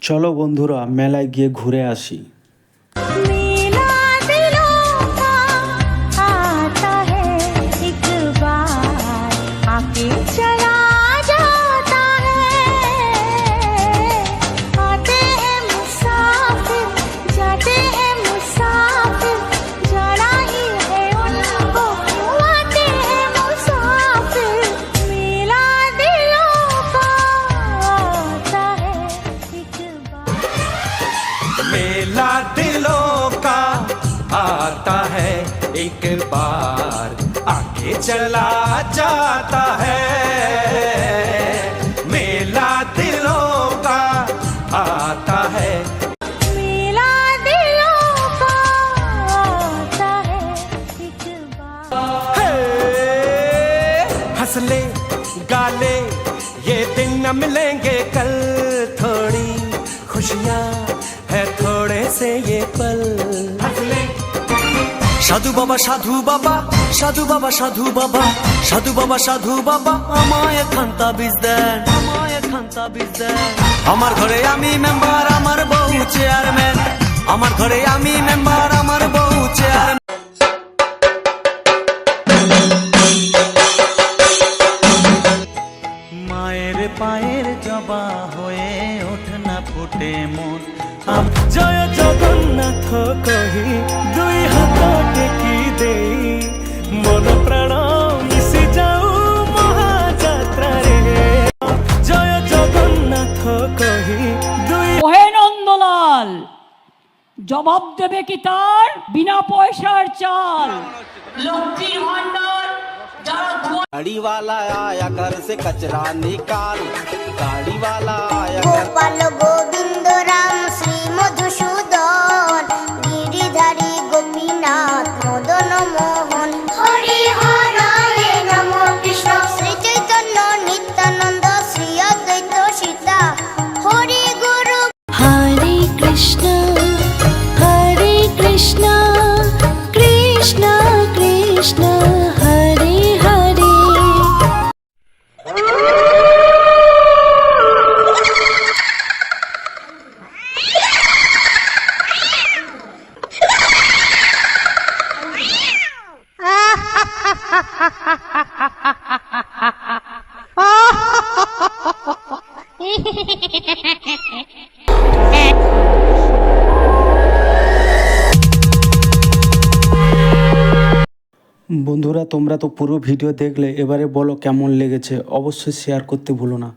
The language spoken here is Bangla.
চলো বন্ধুরা মেলায় গিয়ে ঘুরে আসি। मेला दिलों का आता है एक बार आके चला जाता है। मेला दिलों का आता है, मेला दिलों का आता है एक बार। हंस ले गा ले ये दिन न मिलेंगे कल, थोड़ी खुशियाँ है थोड़े से ये पल। সাধু বাবা সাধু বাবা সাধু বাবা সাধু বাবা সাধু বাবা সাধু বাবা আমায় খান্তা বীজ দেন, আমায় খান্তা বীজ দেন। আমার ঘরে আমি মেম্বার আমার বউ চেয়ারম্যান, আমার ঘরে আমি মেম্বার আমার বউ চেয়ারম্যান। মায়ের পায়ের জবা হয়ে ওঠে না ফুটে মন, জয় জগন্নাথ কহি দুই হাত টেকি দেই, মন প্রাণ মিশি যাও মহাযাত্রারে। জয় জগন্নাথ কহি দুই। ওহে নন্দলাল, জবাব দেবে কি তার বিনা পয়সার চাল? লক্ষ্মীর ভান্ডার যারা गाड़ी वाला आया घर से कचरा निकाल, गाड़ी वाला आया। गोपाल गोविंद राम श्री मधुसूदन गिरिधारी गोपीनाथ मदन मोहन हरि हराय नम कृष्ण श्री चैतन्य नित्यानंद श्री अद्वैत सीता हरि गुरु। हरे कृष्ण कृष्ण कृष्ण हरे हरे। বন্ধুরা তোমরা তো পুরো ভিডিও দেখলে, এবারে বলো কেমন লেগেছে, অবশ্যই শেয়ার করতে ভুলো না।